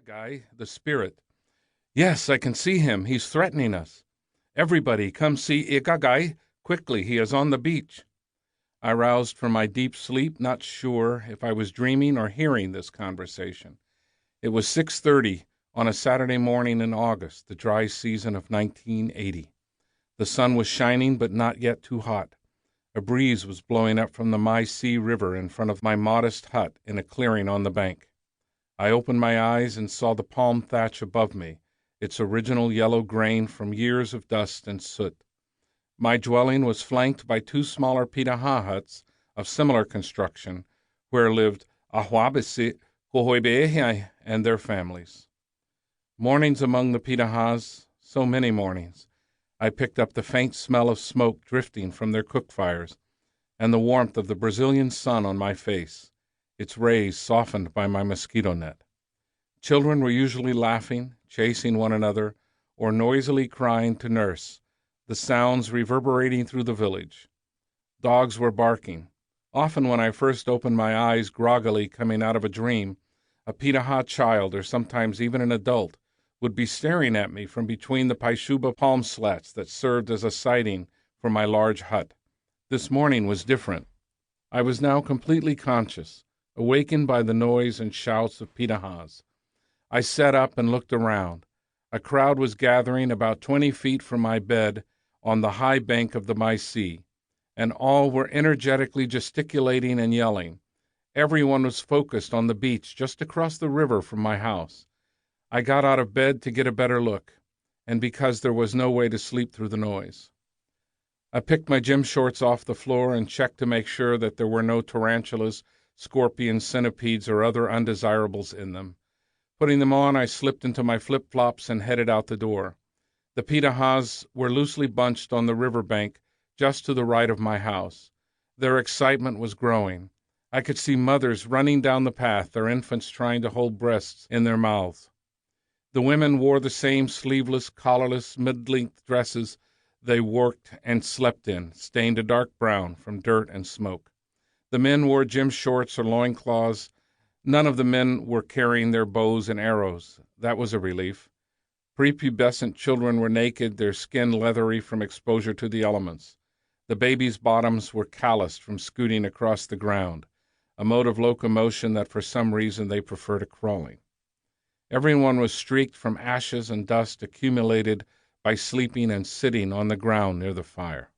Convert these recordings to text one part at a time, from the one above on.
guy, the spirit. Yes, I can see him. He's threatening us. Everybody, come see Igagai. Quickly, he is on the beach. I roused from my deep sleep, not sure if I was dreaming or hearing this conversation. It was 6:30 on a Saturday morning in August, the dry season of 1980. The sun was shining, but not yet too hot. A breeze was blowing up from the Missouri River in front of my modest hut in a clearing on the bank. I opened my eyes and saw the palm thatch above me, its original yellow grain from years of dust and soot. My dwelling was flanked by two smaller Pirah huts of similar construction, where lived Ahwabisi, Kohoibeehai, and their families. Mornings among the Pirahs, so many mornings, I picked up the faint smell of smoke drifting from their cook fires and the warmth of the Brazilian sun on my face, its rays softened by my mosquito net. Children were usually laughing, chasing one another, or noisily crying to nurse, the sounds reverberating through the village. Dogs were barking. Often when I first opened my eyes groggily coming out of a dream, a Pirah child, or sometimes even an adult, would be staring at me from between the paishuba palm slats that served as a siding for my large hut. This morning was different. I was now completely conscious, awakened by the noise and shouts of Pirahs. I sat up and looked around. A crowd was gathering about 20 feet from my bed on the high bank of the Missouri, and all were energetically gesticulating and yelling. Everyone was focused on the beach just across the river from my house. I got out of bed to get a better look, and because there was no way to sleep through the noise. I picked my gym shorts off the floor and checked to make sure that there were no tarantulas, scorpions, centipedes, or other undesirables in them. Putting them on, I slipped into my flip-flops and headed out the door. The Pirahs were loosely bunched on the riverbank just to the right of my house. Their excitement was growing. I could see mothers running down the path, their infants trying to hold breasts in their mouths. The women wore the same sleeveless, collarless, mid-length dresses they worked and slept in, stained a dark brown from dirt and smoke. The men wore gym shorts or loincloths. None of the men were carrying their bows and arrows. That was a relief. Prepubescent children were naked, their skin leathery from exposure to the elements. The babies' bottoms were calloused from scooting across the ground, a mode of locomotion that for some reason they prefer to crawling. Everyone was streaked from ashes and dust accumulated by sleeping and sitting on the ground near the fire.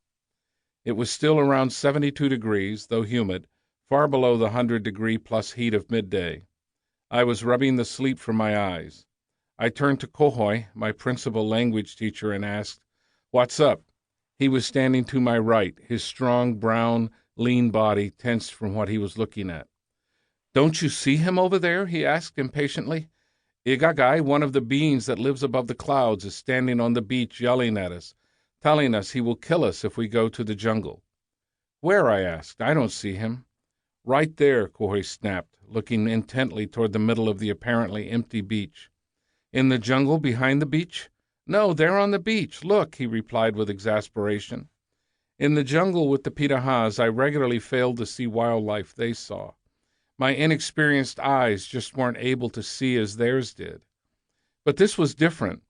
It was still around 72 degrees, though humid, far below the 100-degree-plus heat of midday. I was rubbing the sleep from my eyes. I turned to Kohoi, my principal language teacher, and asked, "What's up?" He was standing to my right, his strong, brown, lean body tensed from what he was looking at. "Don't you see him over there?" he asked impatiently. "Igagai, one of the beings that lives above the clouds, is standing on the beach yelling at us, telling us he will kill us if we go to the jungle." "Where?" I asked. "I don't see him." "Right there," Kohoi snapped, looking intently toward the middle of the apparently empty beach. "In the jungle behind the beach?" "No, there on the beach. Look," he replied with exasperation. In the jungle with the Pirahs, I regularly failed to see wildlife they saw. My inexperienced eyes just weren't able to see as theirs did. But this was different.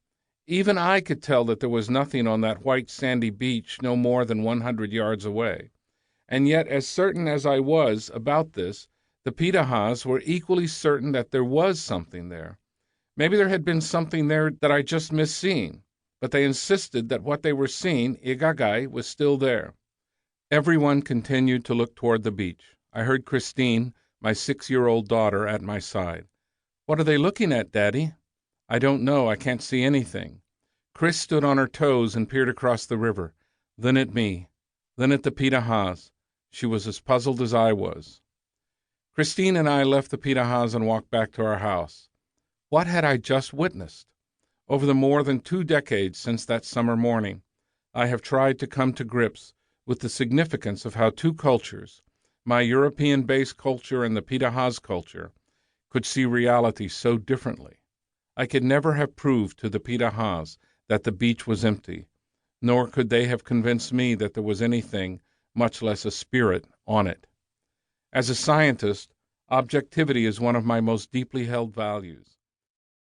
Even I could tell that there was nothing on that white sandy beach no more than 100 yards away. And yet, as certain as I was about this, the Pirahs were equally certain that there was something there. Maybe there had been something there that I just missed seeing, but they insisted that what they were seeing, Igagai, was still there. Everyone continued to look toward the beach. I heard Christine, my 6-year-old daughter, at my side. "What are they looking at, Daddy?" "I don't know. I can't see anything." Chris stood on her toes and peered across the river, then at me, then at the Pirahs. She was as puzzled as I was. Christine and I left the Pirahs and walked back to our house. What had I just witnessed? Over the more than 2 decades since that summer morning, I have tried to come to grips with the significance of how two cultures, my European-based culture and the Pirahs' culture, could see reality so differently. I could never have proved to the Pirahs that the beach was empty, nor could they have convinced me that there was anything, much less a spirit, on it. As a scientist, objectivity is one of my most deeply held values.